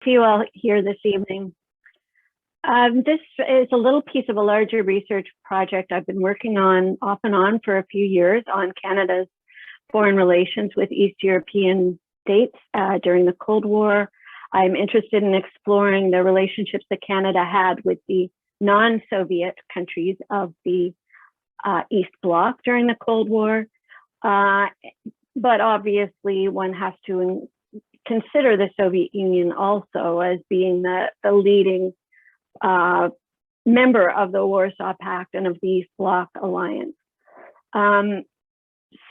see you all here this evening. This is a little piece of a larger research project I've been working on off and on for a few years on Canada's foreign relations with East European states during the Cold War. I'm interested in exploring the relationships that Canada had with the non-Soviet countries of the East Bloc during the Cold War. But obviously one has to consider the Soviet Union also as being the leading member of the Warsaw Pact and of the East Bloc alliance.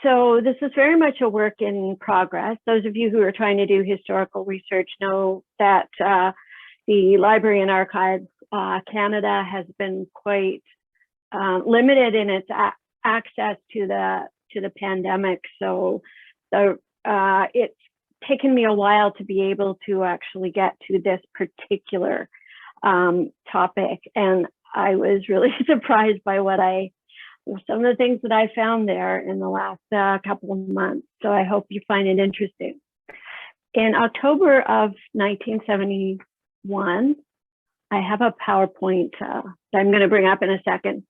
So this is very much a work in progress. Those of you who are trying to do historical research know that the Library and Archives Canada has been quite limited in its access to the pandemic. So it's taken me a while to be able to actually get to this particular topic, and I was really surprised by some of the things that I found there in the last couple of months. So I hope you find it interesting. In October of 1971, I have a PowerPoint that I'm going to bring up in a second.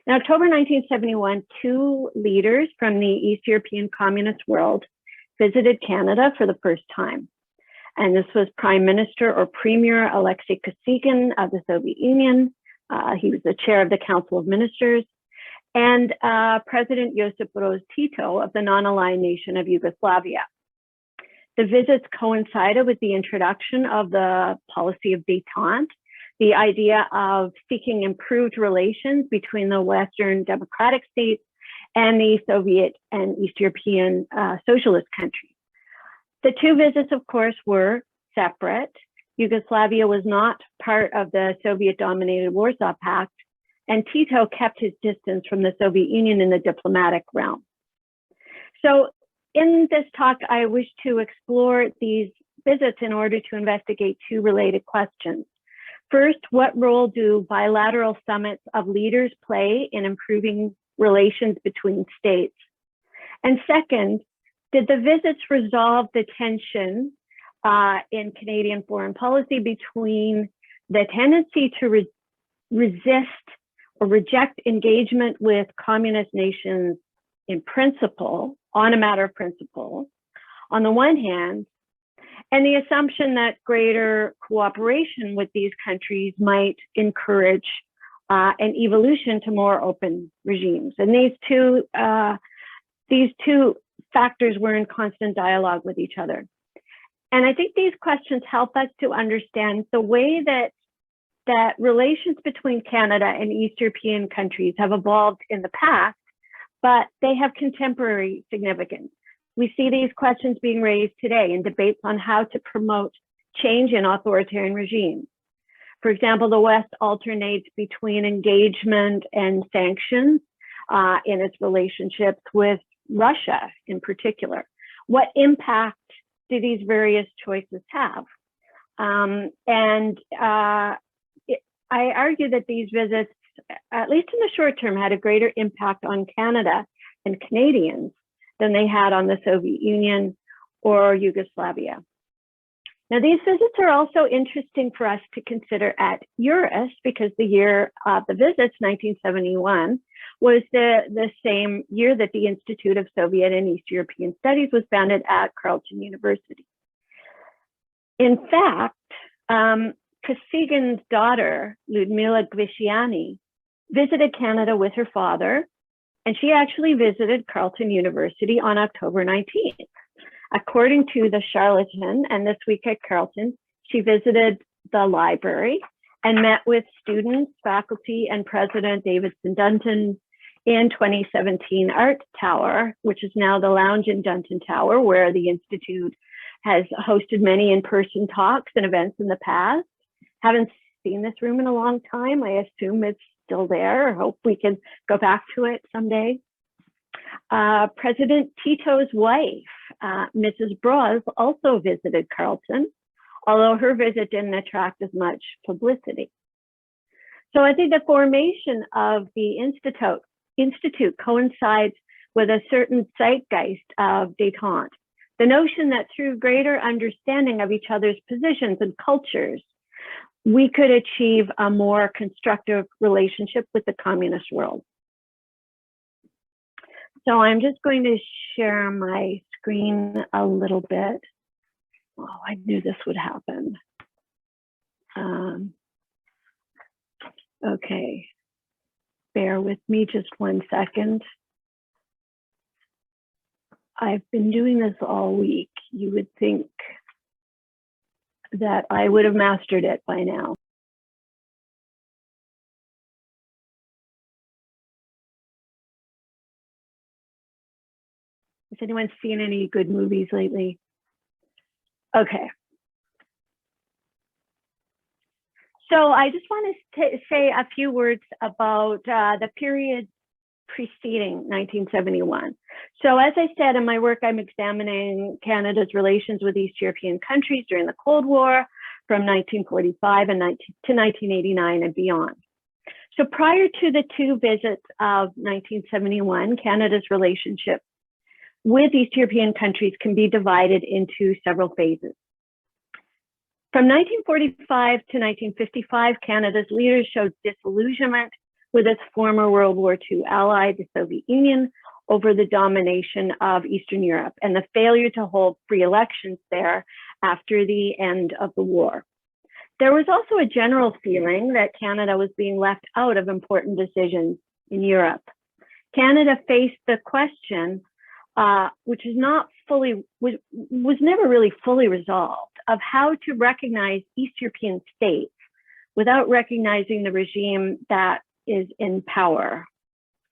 In October 1971, two leaders from the East European communist world visited Canada for the first time. And this was Prime Minister or Premier Alexei Kosygin of the Soviet Union. He was the chair of the Council of Ministers, and President Iosip Broz Tito of the non-aligned nation of Yugoslavia. The visits coincided with the introduction of the policy of Détente, the idea of seeking improved relations between the Western democratic states and the Soviet and East European socialist countries. The two visits, of course, were separate. Yugoslavia was not part of the Soviet-dominated Warsaw Pact, and Tito kept his distance from the Soviet Union in the diplomatic realm. So in this talk, I wish to explore these visits in order to investigate two related questions. First, what role do bilateral summits of leaders play in improving relations between states? And second, did the visits resolve the tension in Canadian foreign policy between the tendency to resist or reject engagement with communist nations in principle, on a matter of principle, on the one hand, and the assumption that greater cooperation with these countries might encourage an evolution to more open regimes? And these two factors were in constant dialogue with each other. And I think these questions help us to understand the way that relations between Canada and East European countries have evolved in the past, but they have contemporary significance. We see these questions being raised today in debates on how to promote change in authoritarian regimes. For example, the West alternates between engagement and sanctions in its relationships with Russia in particular. What impact do these various choices have? I argue that these visits, at least in the short term, had a greater impact on Canada and Canadians than they had on the Soviet Union or Yugoslavia. Now, these visits are also interesting for us to consider at EURUS because the year of the visits, 1971, was the same year that the Institute of Soviet and East European Studies was founded at Carleton University. In fact, Kosygin's daughter, Ludmila Gvishiani, visited Canada with her father, and she actually visited Carleton University on October 19th. According to the Charlatan and This Week at Carleton, she visited the library and met with students, faculty, and President Davidson Dunton in 2017 Art Tower, which is now the Lounge in Dunton Tower, where the Institute has hosted many in-person talks and events in the past. Haven't seen this room in a long time. I assume it's still there. I hope we can go back to it someday. President Tito's wife, Mrs. Broz, also visited Carleton, although her visit didn't attract as much publicity. So I think the formation of the Institute coincides with a certain zeitgeist of détente. The notion that through greater understanding of each other's positions and cultures, we could achieve a more constructive relationship with the communist world. So I'm just going to share my screen a little bit. Oh, I knew this would happen. Okay, bear with me just 1 second. I've been doing this all week. You would think that I would have mastered it by now. Has anyone seen any good movies lately? Okay. So I just want to say a few words about the period preceding 1971. So as I said in my work, I'm examining Canada's relations with East European countries during the Cold War from 1945 to 1989 and beyond. So prior to the two visits of 1971, Canada's relationship with East European countries can be divided into several phases. From 1945 to 1955, Canada's leaders showed disillusionment with its former World War II ally, the Soviet Union, over the domination of Eastern Europe and the failure to hold free elections there after the end of the war. There was also a general feeling that Canada was being left out of important decisions in Europe. Canada faced the question, which is not fully, was never really fully resolved, of how to recognize East European states without recognizing the regime that is in power.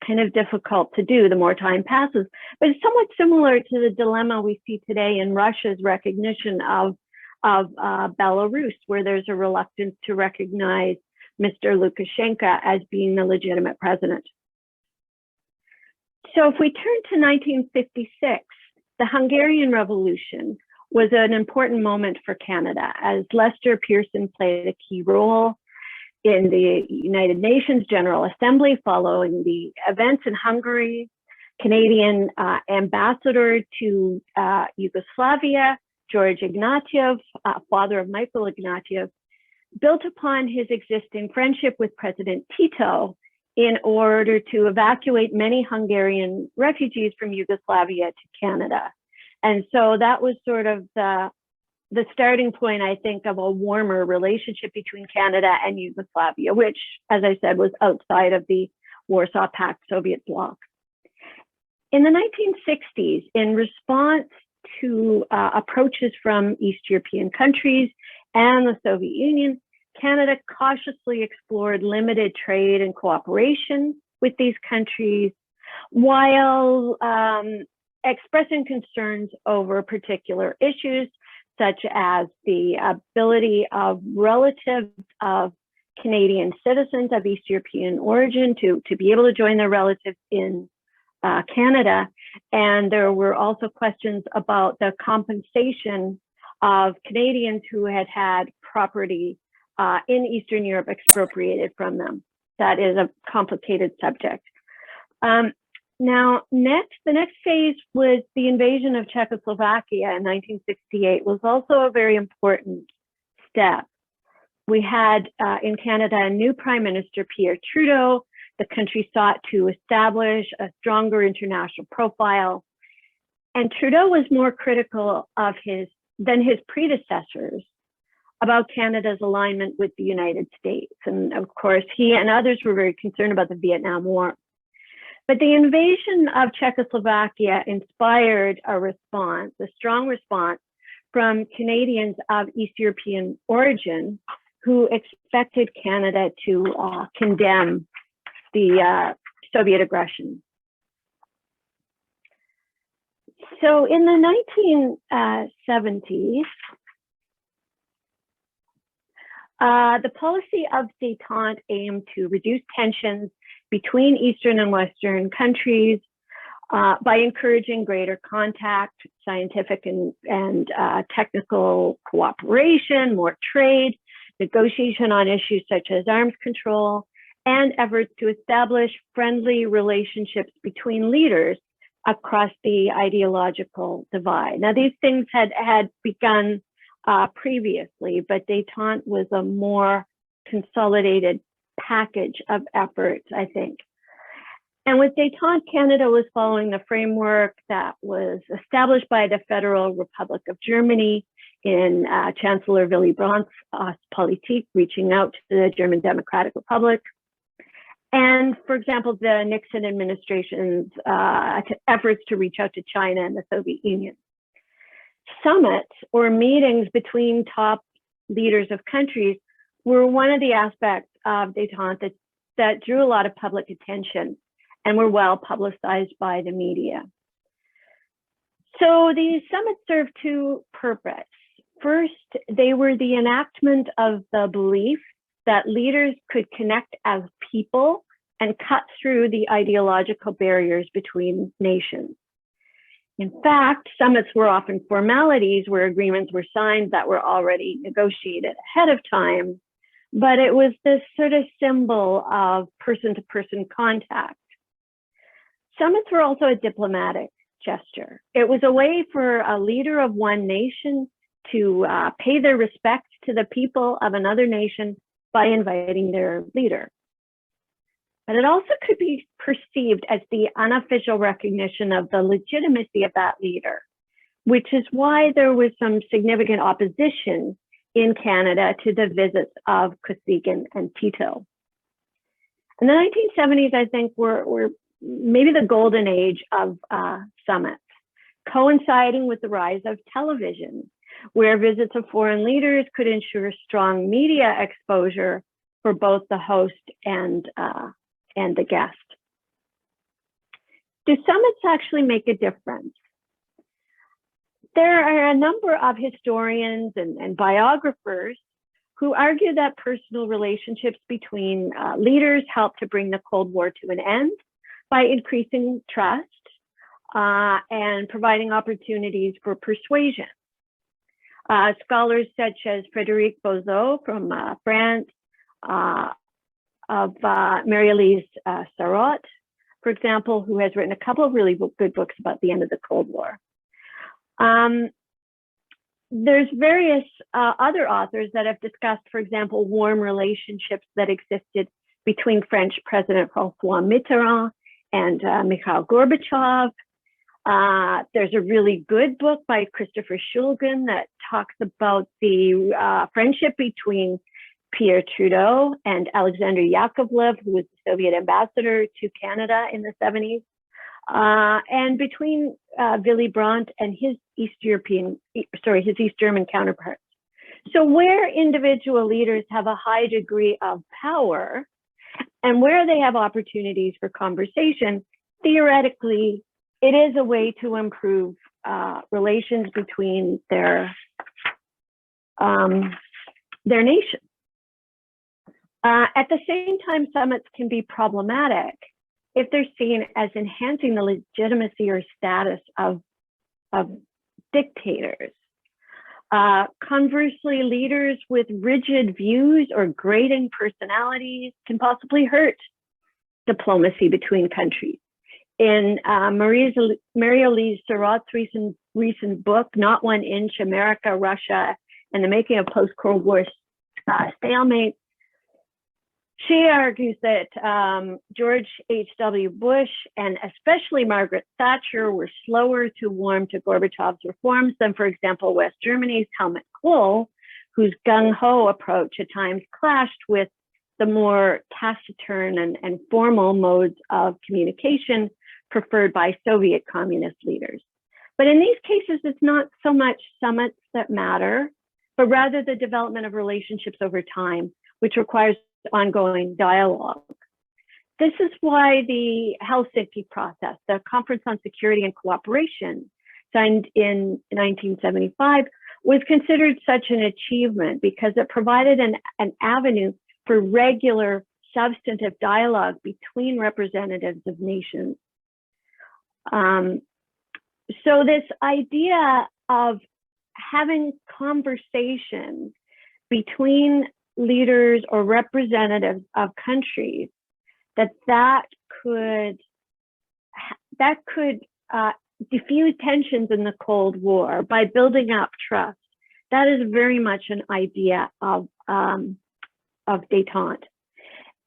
Kind of difficult to do the more time passes, but it's somewhat similar to the dilemma we see today in Russia's recognition of Belarus, where there's a reluctance to recognize Mr. Lukashenko as being the legitimate president. So if we turn to 1956, the Hungarian Revolution was an important moment for Canada, as Lester Pearson played a key role in the United Nations General Assembly following the events in Hungary. Canadian ambassador to Yugoslavia, George Ignatieff, father of Michael Ignatieff, built upon his existing friendship with President Tito in order to evacuate many Hungarian refugees from Yugoslavia to Canada. And so that was sort of the starting point, I think, of a warmer relationship between Canada and Yugoslavia, which, as I said, was outside of the Warsaw Pact Soviet bloc. In the 1960s, in response to approaches from East European countries and the Soviet Union, Canada cautiously explored limited trade and cooperation with these countries, while expressing concerns over particular issues, such as the ability of relatives of Canadian citizens of East European origin to be able to join their relatives in Canada. And there were also questions about the compensation of Canadians who had had property in Eastern Europe expropriated from them. That is a complicated subject. Now, the next phase was the invasion of Czechoslovakia in 1968, was also a very important step. We had in Canada a new Prime Minister, Pierre Trudeau. The country sought to establish a stronger international profile. And Trudeau was more critical of than his predecessors about Canada's alignment with the United States. And of course, he and others were very concerned about the Vietnam War. But the invasion of Czechoslovakia inspired a response, a strong response from Canadians of East European origin who expected Canada to condemn the Soviet aggression. So in the 1970s, the policy of Détente aimed to reduce tensions between Eastern and Western countries by encouraging greater contact, scientific and technical cooperation, more trade, negotiation on issues such as arms control, and efforts to establish friendly relationships between leaders across the ideological divide. Now, these things had begun previously, but Détente was a more consolidated package of efforts, I think. And with Détente, Canada was following the framework that was established by the Federal Republic of Germany in Chancellor Willy Brandt's Ostpolitik, reaching out to the German Democratic Republic. And for example, the Nixon administration's efforts to reach out to China and the Soviet Union. Summits or meetings between top leaders of countries were one of the aspects of Détente that drew a lot of public attention and were well publicized by the media. So these summits served two purposes. First, they were the enactment of the belief that leaders could connect as people and cut through the ideological barriers between nations. In fact, summits were often formalities where agreements were signed that were already negotiated ahead of time, but it was this sort of symbol of person-to-person contact. Summits were also a diplomatic gesture. It was a way for a leader of one nation to pay their respects to the people of another nation by inviting their leader. But it also could be perceived as the unofficial recognition of the legitimacy of that leader, which is why there was some significant opposition in Canada to the visits of Kosygin and Tito. And the 1970s, I think, were maybe the golden age of summits, coinciding with the rise of television, where visits of foreign leaders could ensure strong media exposure for both the host and the guest. Do summits actually make a difference? There are a number of historians and biographers who argue that personal relationships between leaders help to bring the Cold War to an end by increasing trust and providing opportunities for persuasion. Scholars such as Frédéric Bozo from France, of Marie-Elise Sarraute, for example, who has written a couple of really good books about the end of the Cold War. There's various other authors that have discussed, for example, warm relationships that existed between French President François Mitterrand and Mikhail Gorbachev. There's a really good book by Christopher Shulgin that talks about the friendship between Pierre Trudeau and Alexander Yakovlev, who was the Soviet ambassador to Canada in the 70s, and between Willy Brandt and his East German counterparts. So where individual leaders have a high degree of power and where they have opportunities for conversation, theoretically, it is a way to improve relations between their nations. At the same time, summits can be problematic if they're seen as enhancing the legitimacy or status of dictators. Conversely, leaders with rigid views or grating personalities can possibly hurt diplomacy between countries. In Marie-Elise Sarraute's recent book, Not One Inch, America, Russia, and the Making of Post-Cold War Stalemate, she argues that George H.W. Bush and especially Margaret Thatcher were slower to warm to Gorbachev's reforms than, for example, West Germany's Helmut Kohl, whose gung-ho approach at times clashed with the more taciturn and formal modes of communication preferred by Soviet communist leaders. But in these cases, it's not so much summits that matter, but rather the development of relationships over time, which requires ongoing dialogue. This is why the Helsinki process, the Conference on Security and Cooperation, signed in 1975, was considered such an achievement because it provided an avenue for regular substantive dialogue between representatives of nations. So this idea of having conversations between leaders or representatives of countries, that could diffuse tensions in the Cold War by building up trust. That is very much an idea of détente.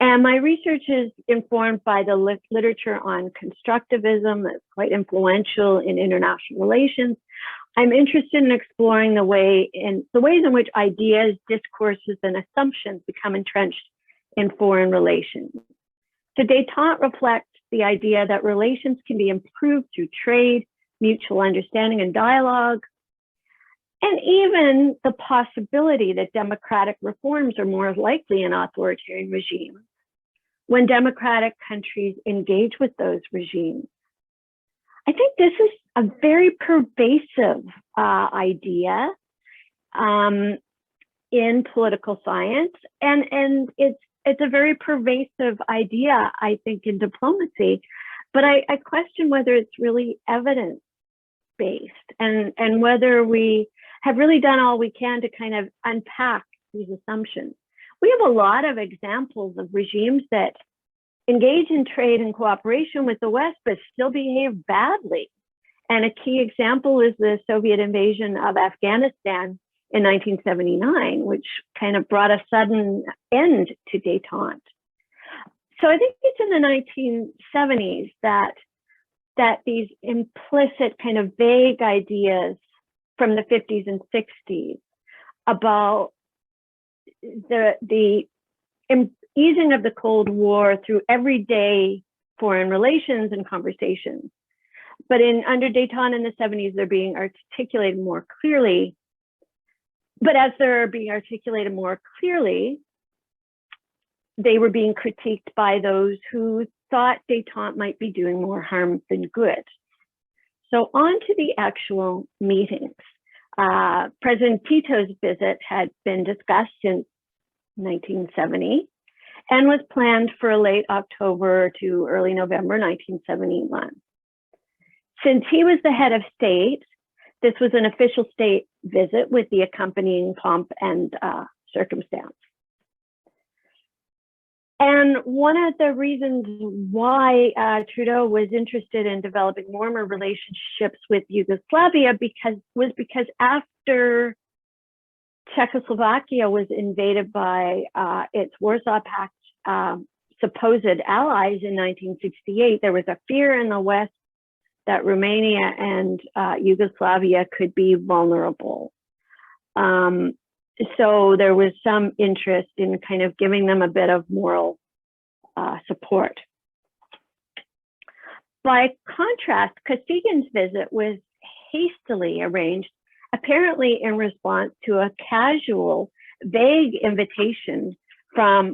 And my research is informed by the literature on constructivism that's quite influential in international relations. I'm interested in exploring the ways in which ideas, discourses, and assumptions become entrenched in foreign relations. So détente reflects the idea that relations can be improved through trade, mutual understanding, and dialogue, and even the possibility that democratic reforms are more likely in authoritarian regimes when democratic countries engage with those regimes. I think this is a very pervasive idea in political science, and it's a very pervasive idea, I think, in diplomacy. But I question whether it's really evidence-based and whether we have really done all we can to kind of unpack these assumptions. We have a lot of examples of regimes that engage in trade and cooperation with the West, but still behave badly. And a key example is the Soviet invasion of Afghanistan in 1979, which kind of brought a sudden end to détente. So I think it's in the 1970s that these implicit kind of vague ideas from the 50s and 60s about the easing of the Cold War through everyday foreign relations and conversations. But under détente in the 70s, they're being articulated more clearly. But as they're being articulated more clearly, they were being critiqued by those who thought détente might be doing more harm than good. So on to the actual meetings. President Tito's visit had been discussed since 1970 and was planned for late October to early November 1971. Since he was the head of state, this was an official state visit with the accompanying pomp and circumstance. And one of the reasons why Trudeau was interested in developing warmer relationships with Yugoslavia was because after Czechoslovakia was invaded by its Warsaw Pact supposed allies in 1968, there was a fear in the West that Romania and Yugoslavia could be vulnerable. So there was some interest in kind of giving them a bit of moral support. By contrast, Kosygin's visit was hastily arranged, apparently in response to a casual, vague invitation from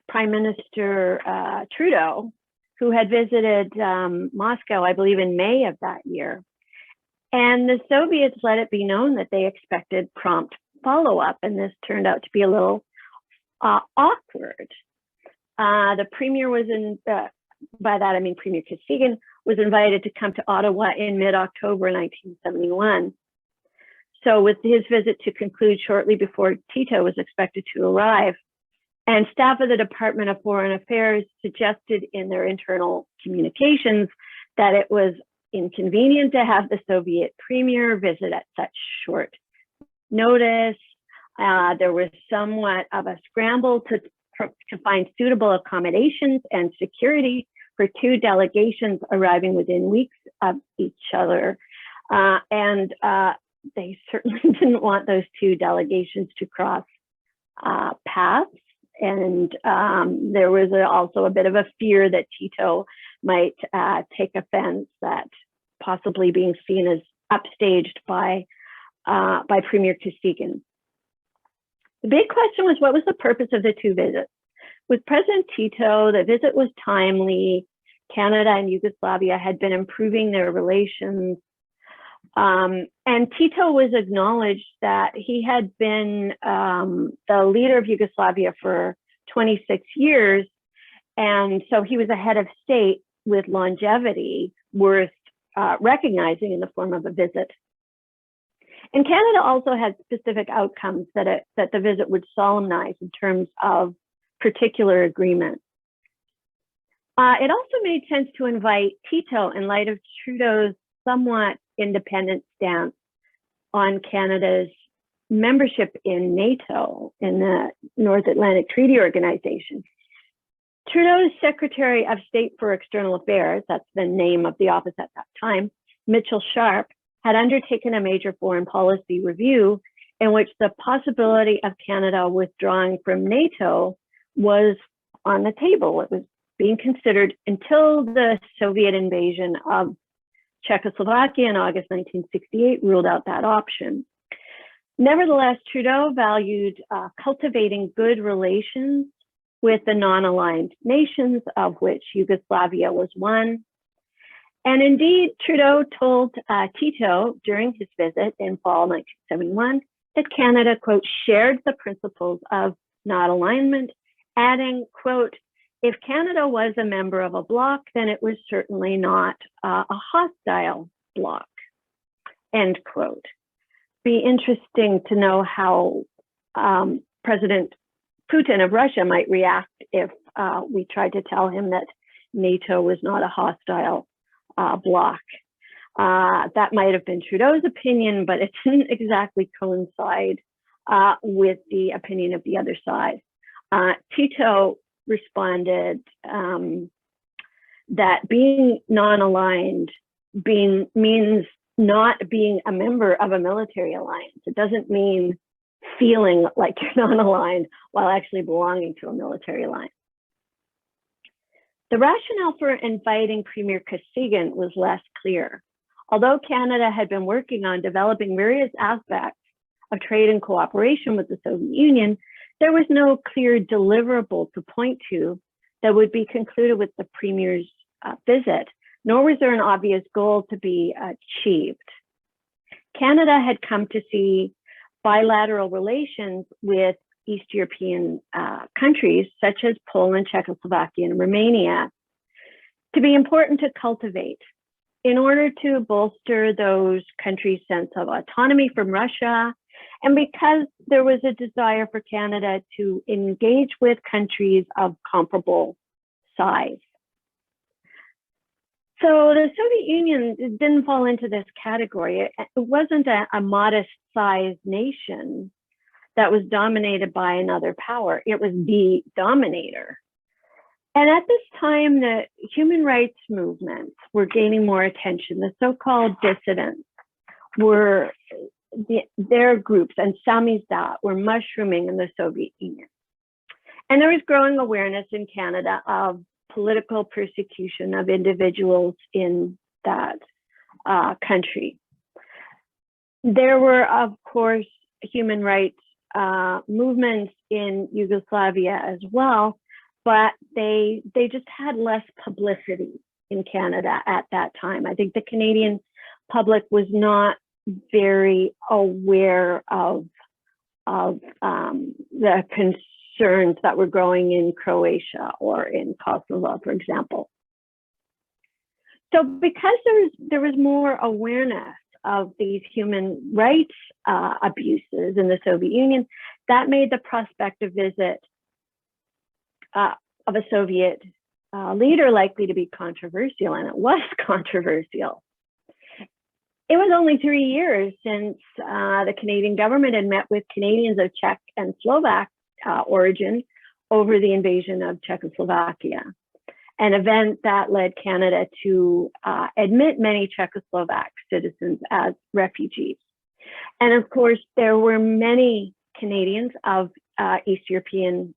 Prime Minister Trudeau, who had visited Moscow, I believe, in May of that year. And the Soviets let it be known that they expected prompt follow-up, and this turned out to be a little awkward. The premier was by that I mean Premier Kosygin was invited to come to Ottawa in mid-October 1971. So with his visit to conclude shortly before Tito was expected to arrive, and staff of the Department of Foreign Affairs suggested in their internal communications that it was inconvenient to have the Soviet premier visit at such short notice. There was somewhat of a scramble to find suitable accommodations and security for two delegations arriving within weeks of each other. And they certainly didn't want those two delegations to cross paths. And there was also a bit of a fear that Tito might take offense at possibly being seen as upstaged by Premier Kosygin. The big question was, what was the purpose of the two visits? With President Tito, the visit was timely. Canada and Yugoslavia had been improving their relations. And Tito was acknowledged that he had been the leader of Yugoslavia for 26 years. And so he was a head of state with longevity worth recognizing in the form of a visit. And Canada also had specific outcomes that the visit would solemnize in terms of particular agreements. It also made sense to invite Tito in light of Trudeau's somewhat independent stance on Canada's membership in NATO, in the North Atlantic Treaty Organization. Trudeau's Secretary of State for External Affairs, that's the name of the office at that time, Mitchell Sharp, had undertaken a major foreign policy review in which the possibility of Canada withdrawing from NATO was on the table. It was being considered until the Soviet invasion of Czechoslovakia in August 1968 ruled out that option. Nevertheless, Trudeau valued cultivating good relations with the non-aligned nations, of which Yugoslavia was one. And indeed, Trudeau told Tito during his visit in fall 1971 that Canada, quote, shared the principles of non-alignment, adding, quote, if Canada was a member of a bloc, then it was certainly not a hostile bloc, end quote. Be interesting to know how President Putin of Russia might react if we tried to tell him that NATO was not a hostile bloc. That might have been Trudeau's opinion, but it didn't exactly coincide with the opinion of the other side. Tito responded that being non-aligned means not being a member of a military alliance. It doesn't mean feeling like you're non-aligned while actually belonging to a military alliance. The rationale for inviting Premier Kosygin was less clear. Although Canada had been working on developing various aspects of trade and cooperation with the Soviet Union, there was no clear deliverable to point to that would be concluded with the Premier's visit, nor was there an obvious goal to be achieved. Canada had come to see bilateral relations with East European countries, such as Poland, Czechoslovakia, and Romania, to be important to cultivate in order to bolster those countries' sense of autonomy from Russia, and because there was a desire for Canada to engage with countries of comparable size. So the Soviet Union didn't fall into this category. It wasn't a modest-sized nation that was dominated by another power. It was the dominator. And at this time, the human rights movements were gaining more attention. The so-called dissidents were their groups, and samizdat were mushrooming in the Soviet Union. And there was growing awareness in Canada of political persecution of individuals in that country. There were, of course, human rights movements in Yugoslavia as well, but they just had less publicity in Canada at that time. I think the Canadian public was not very aware of the concerns that were growing in Croatia or in Kosovo, for example. So because there was more awareness of these human rights abuses in the Soviet Union, that made the prospective visit of a Soviet leader likely to be controversial, and it was controversial. It was only 3 years since the Canadian government had met with Canadians of Czech and Slovak origin over the invasion of Czechoslovakia, an event that led Canada to admit many Czechoslovak citizens as refugees. And of course, there were many Canadians of East European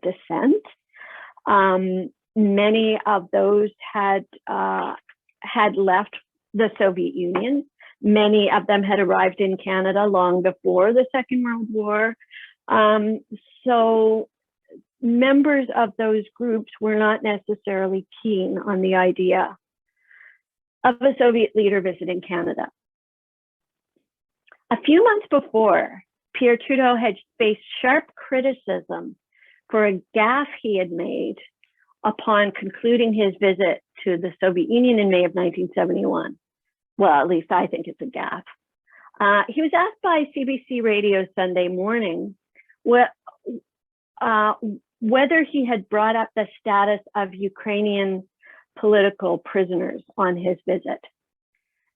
descent. Many of those had left the Soviet Union. Many of them had arrived in Canada long before the Second World War. So members of those groups were not necessarily keen on the idea of a Soviet leader visiting Canada. A few months before, Pierre Trudeau had faced sharp criticism for a gaffe he had made upon concluding his visit to the Soviet Union in May of 1971. Well, at least I think it's a gaffe. He was asked by CBC Radio Sunday Morning whether he had brought up the status of Ukrainian political prisoners on his visit.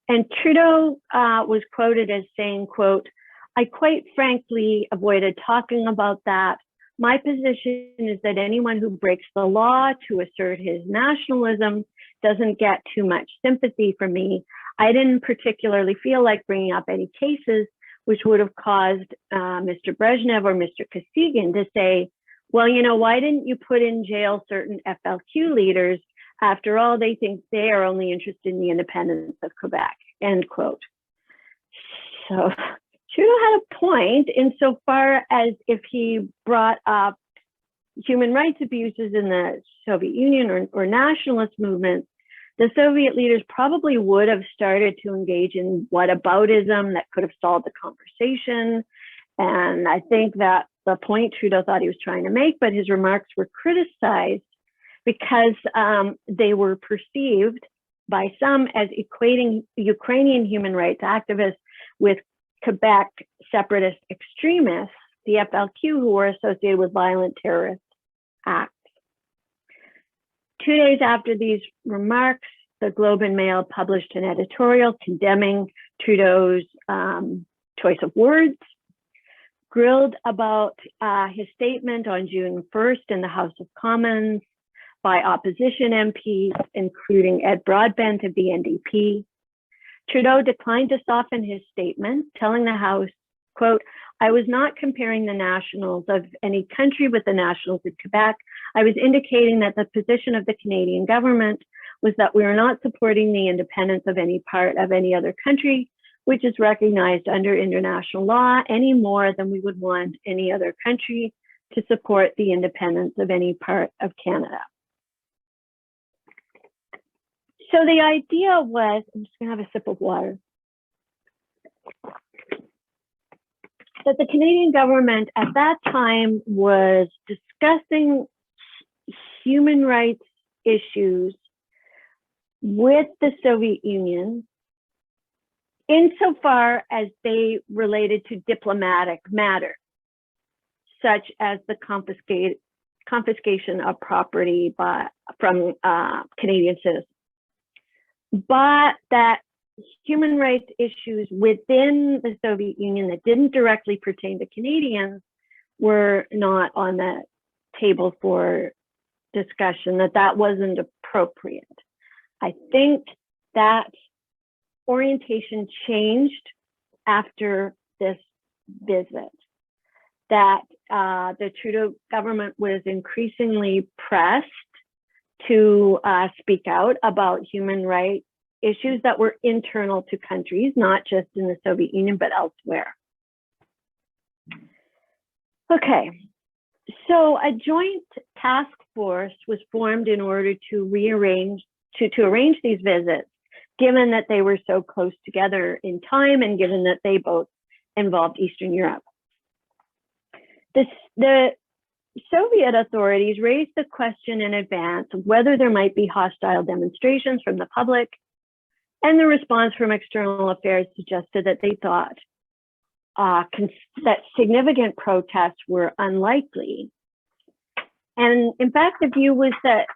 And Trudeau was quoted as saying, quote, "I quite frankly avoided talking about that. My position is that anyone who breaks the law to assert his nationalism doesn't get too much sympathy from me. I didn't particularly feel like bringing up any cases which would have caused Mr. Brezhnev or Mr. Kosygin to say, well, you know, why didn't you put in jail certain FLQ leaders? After all, they think they are only interested in the independence of Quebec," end quote. So Trudeau had a point insofar as if he brought up human rights abuses in the Soviet Union or nationalist movements, the Soviet leaders probably would have started to engage in whataboutism that could have stalled the conversation. And I think that's the point Trudeau thought he was trying to make, but his remarks were criticized because they were perceived by some as equating Ukrainian human rights activists with Quebec separatist extremists, the FLQ, who were associated with violent terrorist acts. 2 days after these remarks, the Globe and Mail published an editorial condemning Trudeau's choice of words. Grilled about his statement on June 1st in the House of Commons by opposition MPs, including Ed Broadbent of the NDP, Trudeau declined to soften his statement, telling the House, quote, "I was not comparing the nationals of any country with the nationals of Quebec. I was indicating that the position of the Canadian government was that we are not supporting the independence of any part of any other country, which is recognized under international law, any more than we would want any other country to support the independence of any part of Canada." So the idea was, I'm just gonna have a sip of water, that the Canadian government at that time was discussing human rights issues with the Soviet Union insofar as they related to diplomatic matters, such as the confiscation of property from Canadian citizens. But that human rights issues within the Soviet Union that didn't directly pertain to Canadians were not on the table for discussion, that wasn't appropriate. I think that orientation changed after this visit, that the Trudeau government was increasingly pressed to speak out about human rights issues that were internal to countries, not just in the Soviet Union, but elsewhere. Okay, so a joint task force was formed in order to arrange these visits, given that they were so close together in time and given that they both involved Eastern Europe. The Soviet authorities raised the question in advance of whether there might be hostile demonstrations from the public, and the response from external affairs suggested that they thought that significant protests were unlikely. And in fact, the view was that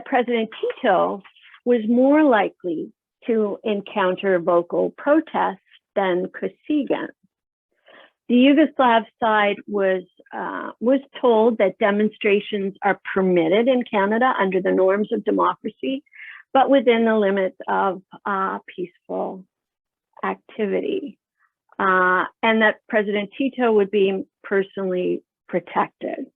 President Tito was more likely to encounter vocal protests than Kosygin. The Yugoslav side was told that demonstrations are permitted in Canada under the norms of democracy, but within the limits of peaceful activity, and that President Tito would be personally protected.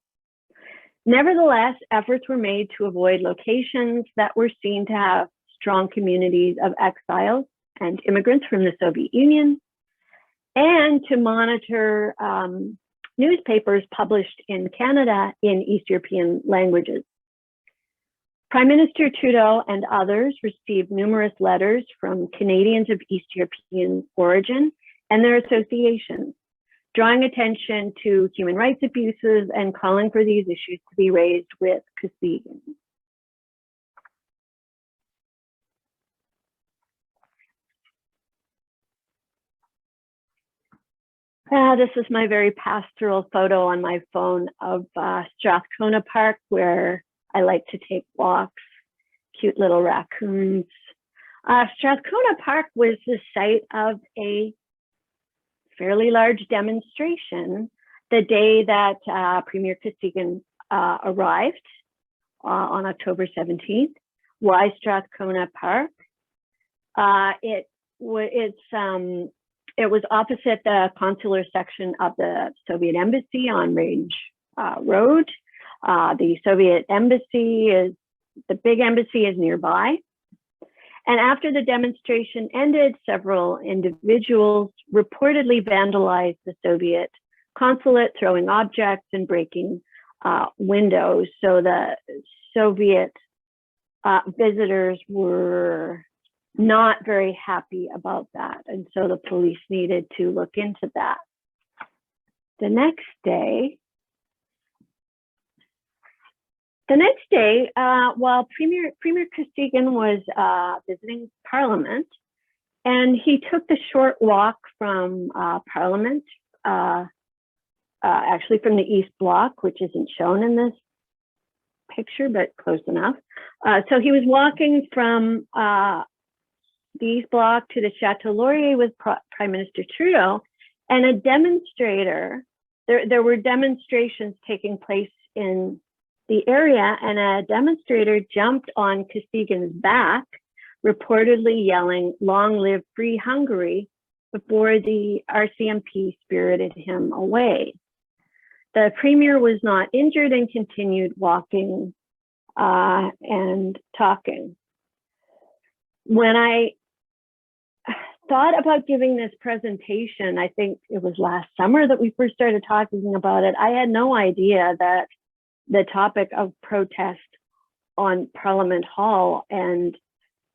Nevertheless, efforts were made to avoid locations that were seen to have strong communities of exiles and immigrants from the Soviet Union, and to monitor newspapers published in Canada in East European languages. Prime Minister Trudeau and others received numerous letters from Canadians of East European origin and their associations, drawing attention to human rights abuses and calling for these issues to be raised with Kosygin. This is my very pastoral photo on my phone of Strathcona Park, where I like to take walks, cute little raccoons. Strathcona Park was the site of a fairly large demonstration the day that Premier Kosygin arrived on October 17th. Why Strathcona Park? It was opposite the consular section of the Soviet embassy on Range Road. The Soviet embassy the big embassy is nearby. And after the demonstration ended, several individuals reportedly vandalized the Soviet consulate, throwing objects and breaking windows. So the Soviet visitors were not very happy about that. And so the police needed to look into that. The next day, while Premier Kosygin was visiting Parliament, and he took the short walk from Parliament, actually from the East Block, which isn't shown in this picture, but close enough. So he was walking from the East Block to the Chateau Laurier with Prime Minister Trudeau, and a demonstrator, there were demonstrations taking place in the area, and a demonstrator jumped on Kosygin's back, reportedly yelling, "Long live free Hungary," before the RCMP spirited him away. The premier was not injured and continued walking and talking. When I thought about giving this presentation, I think it was last summer that we first started talking about it, I had no idea that the topic of protest on Parliament Hall and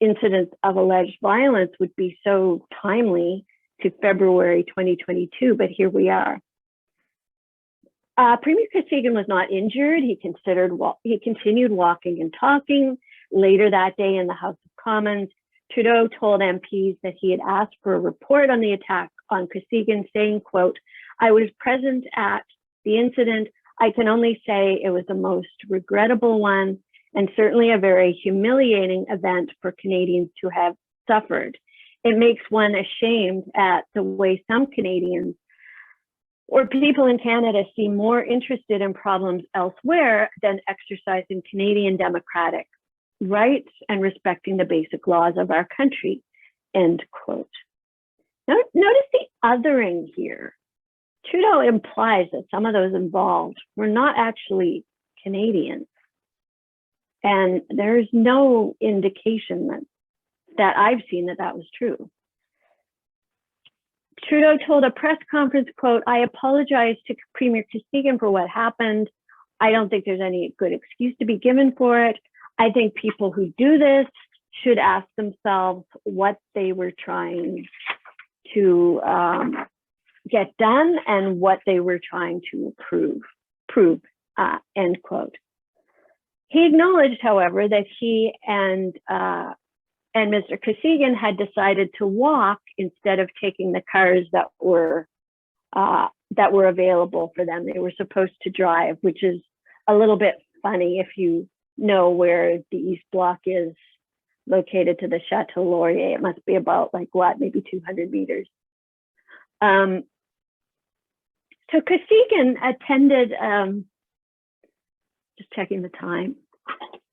incidents of alleged violence would be so timely to February 2022, but here we are. Premier Kosygin was not injured. He continued walking and talking. Later that day in the House of Commons, Trudeau told MPs that he had asked for a report on the attack on Kosygin, saying, quote, "I was present at the incident. I can only say it was the most regrettable one and certainly a very humiliating event for Canadians to have suffered. It makes one ashamed at the way some Canadians or people in Canada seem more interested in problems elsewhere than exercising Canadian democratic rights and respecting the basic laws of our country," end quote. Now, notice the othering here. Trudeau implies that some of those involved were not actually Canadians. And there's no indication that I've seen that was true. Trudeau told a press conference, quote, "I apologize to Premier Kosygin for what happened. I don't think there's any good excuse to be given for it. I think people who do this should ask themselves what they were trying to get done and what they were trying to prove, end quote. He acknowledged, however, that he and Mr. Kosygin had decided to walk instead of taking the cars that were available for them. They were supposed to drive, which is a little bit funny if you know where the East Block is located to the Chateau Laurier. It must be about maybe 200 meters. So Kosygin attended, just checking the time.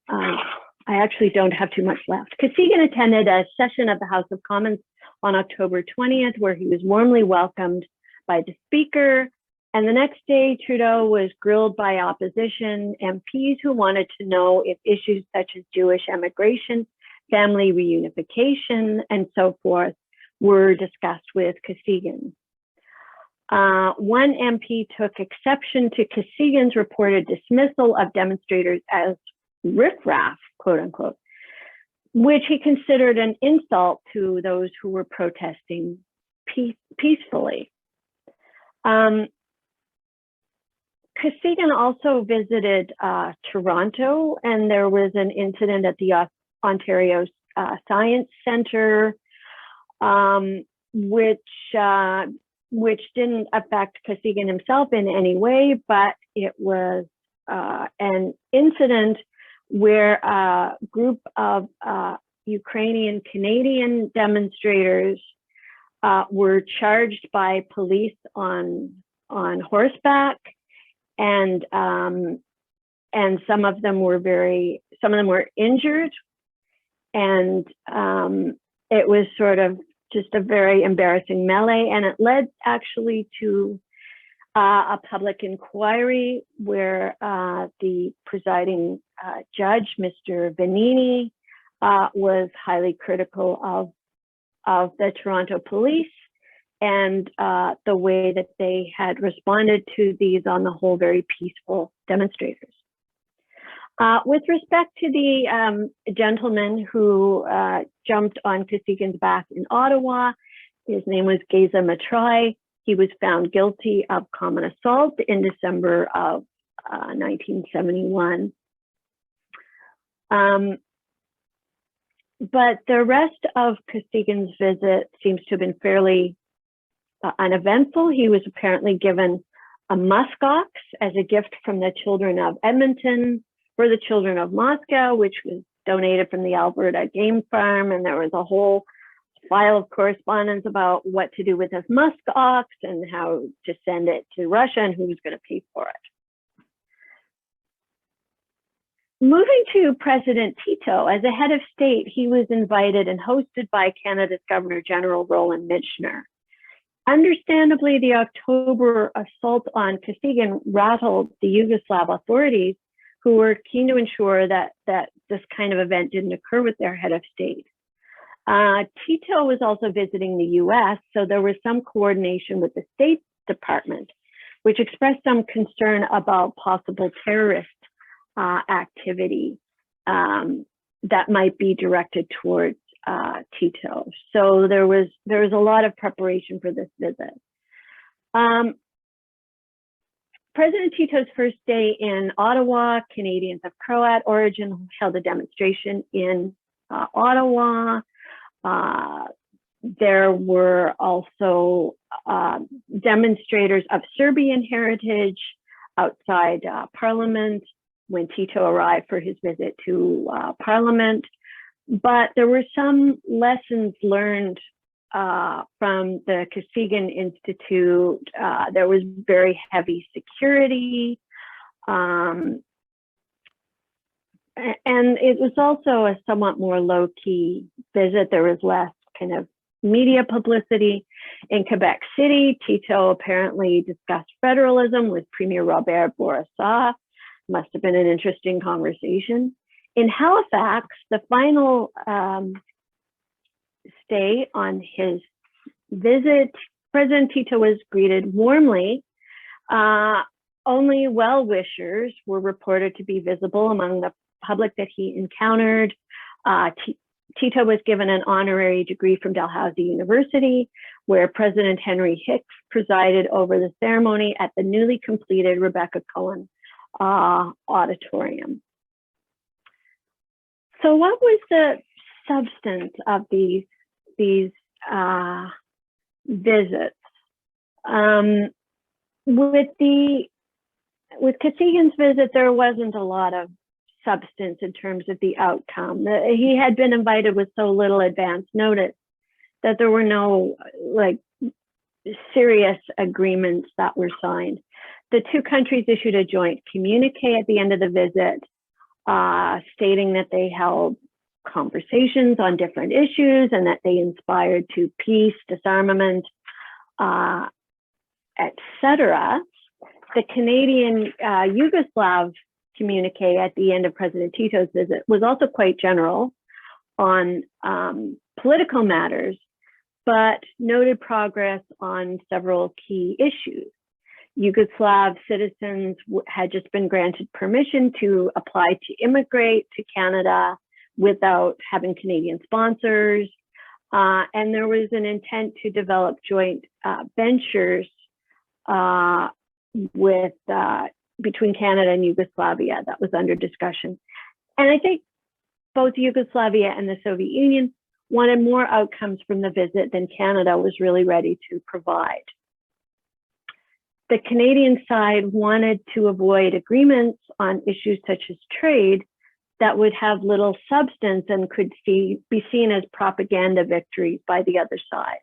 I actually don't have too much left. Kosygin attended a session of the House of Commons on October 20th, where he was warmly welcomed by the Speaker. And the next day, Trudeau was grilled by opposition MPs who wanted to know if issues such as Jewish immigration, family reunification, and so forth were discussed with Kosygin. One MP took exception to Kosygin's reported dismissal of demonstrators as riffraff, quote unquote, which he considered an insult to those who were protesting peacefully. Kosygin also visited Toronto, and there was an incident at the Ontario Science Centre, which which didn't affect Kosygin himself in any way, but it was an incident where a group of Ukrainian Canadian demonstrators were charged by police on horseback, and some of them were injured, and it was sort of just a very embarrassing melee, and it led actually to a public inquiry where the presiding judge, Mr. Benini, was highly critical of the Toronto police and the way that they had responded to these, on the whole, very peaceful demonstrators. With respect to the gentleman who jumped on Kosygin's back in Ottawa, his name was Geza Matrai. He was found guilty of common assault in December of 1971. But the rest of Kosygin's visit seems to have been fairly uneventful. He was apparently given a muskox as a gift from the children of Edmonton for the children of Moscow, which was donated from the Alberta Game Farm, and there was a whole file of correspondence about what to do with this muskox and how to send it to Russia and who was going to pay for it. Moving to President Tito, as a head of state, he was invited and hosted by Canada's Governor General Roland Michener. Understandably, the October assault on Kosygin rattled the Yugoslav authorities, who were keen to ensure that this kind of event didn't occur with their head of state. Tito was also visiting the US, so there was some coordination with the State Department, which expressed some concern about possible terrorist activity that might be directed towards Tito. So there was a lot of preparation for this visit. President Tito's first day in Ottawa, Canadians of Croat origin held a demonstration in Ottawa. There were also demonstrators of Serbian heritage outside Parliament when Tito arrived for his visit to Parliament. But there were some lessons learned from the Kosygin Institute. There was very heavy security. And it was also a somewhat more low-key visit. There was less kind of media publicity. In Quebec City, Tito apparently discussed federalism with Premier Robert Bourassa. Must have been an interesting conversation. In Halifax, the final stay on his visit, President Tito was greeted warmly. Only well-wishers were reported to be visible among the public that he encountered. Tito was given an honorary degree from Dalhousie University, where President Henry Hicks presided over the ceremony at the newly completed Rebecca Cohen Auditorium. So what was the substance of these visits? With Kosygin's visit, there wasn't a lot of substance in terms of the outcome. He had been invited with so little advance notice that there were no serious agreements that were signed. The two countries issued a joint communique at the end of the visit, stating that they held conversations on different issues and that they inspired to peace, disarmament, etc. The Canadian Yugoslav communique at the end of President Tito's visit was also quite general on political matters, but noted progress on several key issues. Yugoslav citizens had just been granted permission to apply to immigrate to Canada without having Canadian sponsors. And there was an intent to develop joint ventures between Canada and Yugoslavia that was under discussion. And I think both Yugoslavia and the Soviet Union wanted more outcomes from the visit than Canada was really ready to provide. the Canadian side wanted to avoid agreements on issues such as trade that would have little substance and could be seen as propaganda victories by the other side.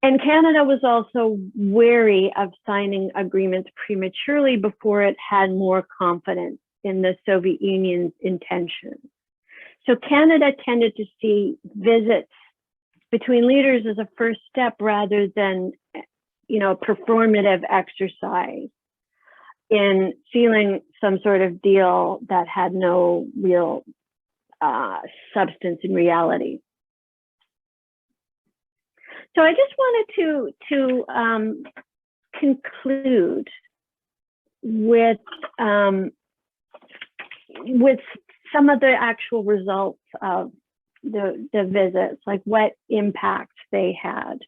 And Canada was also wary of signing agreements prematurely before it had more confidence in the Soviet Union's intentions. So Canada tended to see visits between leaders as a first step rather than, performative exercise in sealing some sort of deal that had no real substance in reality. So I just wanted to conclude with some of the actual results of the visits, like what impact they had.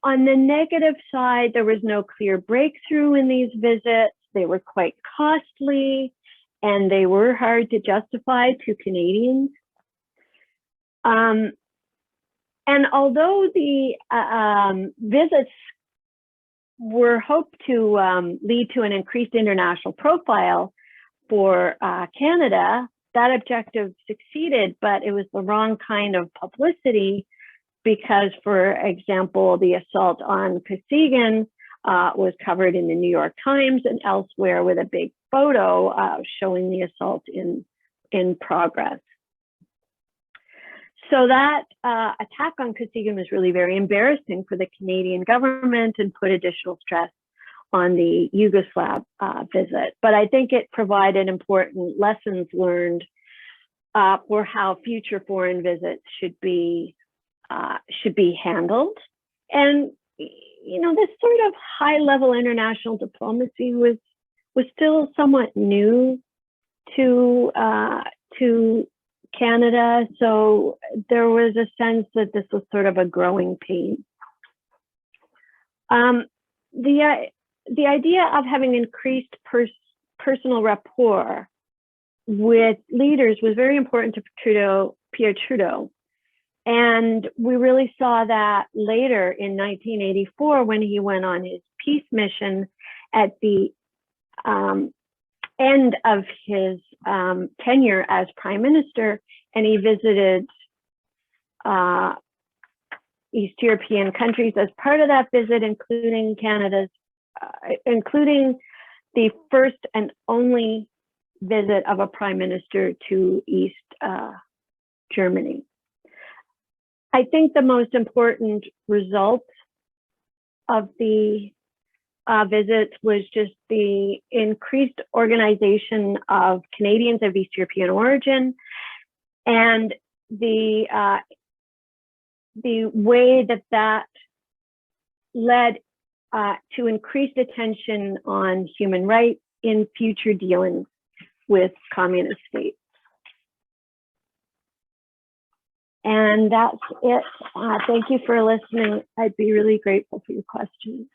On the negative side, there was no clear breakthrough in these visits. They were quite costly and they were hard to justify to Canadians. And although the visits were hoped to lead to an increased international profile for Canada, that objective succeeded, but it was the wrong kind of publicity because, for example, the assault on Kosygin was covered in the New York Times and elsewhere with a big photo showing the assault in progress. So that attack on Kosygin was really very embarrassing for the Canadian government and put additional stress on the Yugoslav visit. But I think it provided important lessons learned for how future foreign visits should be handled. And this sort of high-level international diplomacy was still somewhat new to Canada, so there was a sense that this was sort of a growing pain. The idea of having increased personal rapport with leaders was very important to Pierre Trudeau. And we really saw that later in 1984 when he went on his peace mission at the end of his tenure as prime minister, and he visited East European countries as part of that visit, including including the first and only visit of a prime minister to East Germany. I think the most important result of the visits was just the increased organization of Canadians of East European origin and the way that led to increased attention on human rights in future dealings with communist states. And that's it. Thank you for listening. I'd be really grateful for your questions.